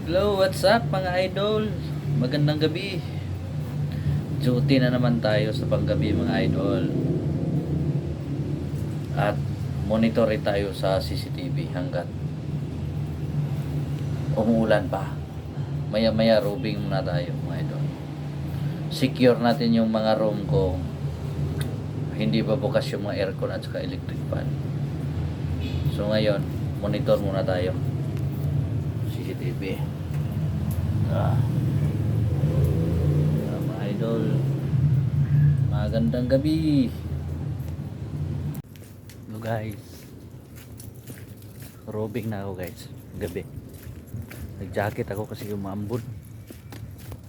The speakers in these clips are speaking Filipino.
Hello, what's up mga idol? Magandang gabi. Duty na naman tayo sa panggabi mga idol. At monitor tayo sa CCTV hanggat umuulan pa. Maya-maya robing muna tayo mga idol. Secure natin yung mga room ko. Hindi ba bukas yung mga aircon at saka electric fan. So ngayon, monitor muna tayo. CCTV. Mga idol, magandang gabi. Hello guys, robing na ako guys, gabi. Nag jacket ako kasi umambon.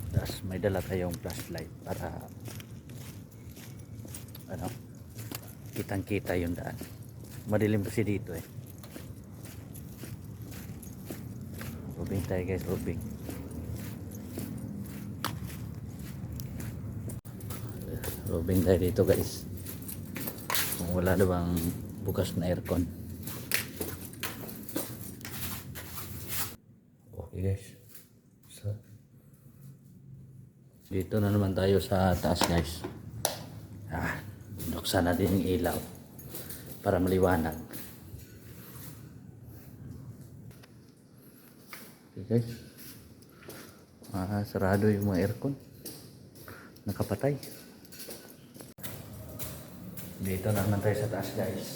Tapos may dala tayong flashlight para kitang kita yung daan. Madilim kasi dito eh. Robing tayo guys, robing. Robing tayo dito guys. Kung wala na bang bukas na aircon. Okay guys. So, dito na naman tayo sa taas guys. Buksan natin yung ilaw para maliwanag. Okay guys. Sarado yung mga aircon. Nakapatay. Dito na naman tayo sa taas guys.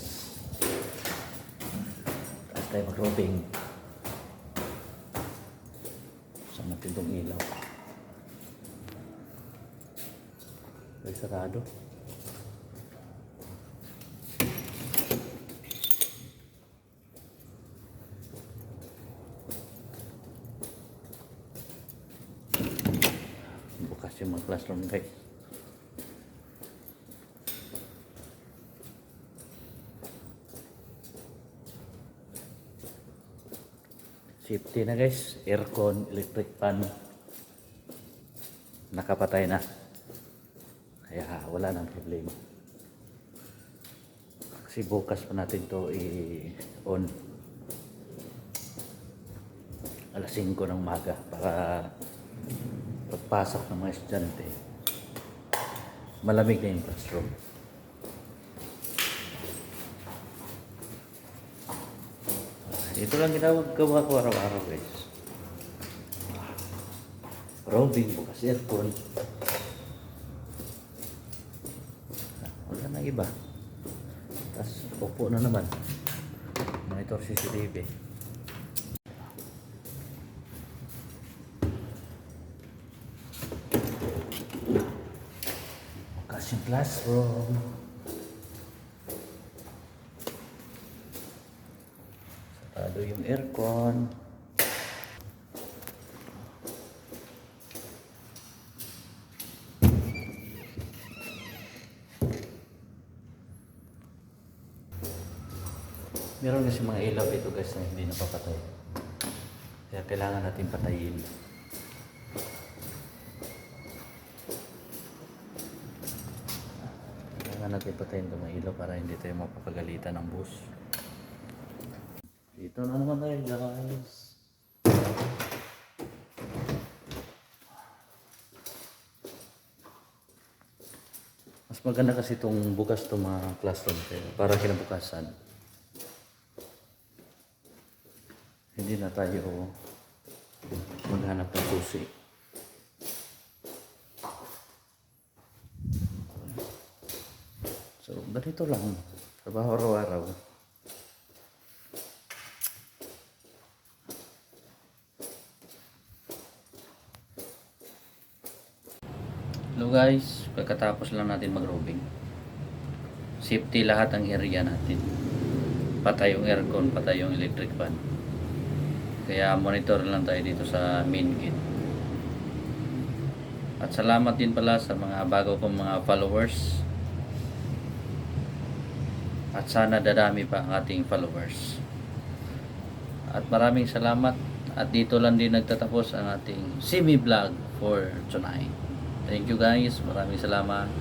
Taas tayo mag-robing. Saan natin itong ilaw? Ay sarado. Bukas yung mga classroom guys. Safety na guys, aircon, electric fan nakapatay na, kaya wala nang problema. Kasi bukas pa natin to i-on alas 5 ng umaga para pagpasok ng mga estudyante malamig na yung classroom. Ito lang ginagawa ko araw-araw guys. Robing, bukas aircon. Wala na iba. Tapos upo na naman. Monitor CCTV. Bukas yung classroom. Sarado yung aircon. Meron kasi mga ilaw dito guys na hindi napapatay. Kaya kailangan natin patayin. Kailangan natin patayin itong mga ilaw para hindi tayo mapapagalitan ng bus. Dito na naman tayo guys. Mas maganda kasi itong bukas itong mga classroom para kinabukasan. Hindi na tayo maghanap ng susi. So, ganito lang. Trabaho araw-araw. Hello guys, pagkatapos lang natin mag-robing. Safety lahat ang area natin. Patay yung aircon, patay yung electric fan. Kaya monitor lang tayo dito sa main gate. At salamat din pala sa mga bago kong mga followers. At sana dadami pa ang ating followers. At maraming salamat. At dito lang din nagtatapos ang ating semi vlog for tonight. Thank you guys. Maraming salamat.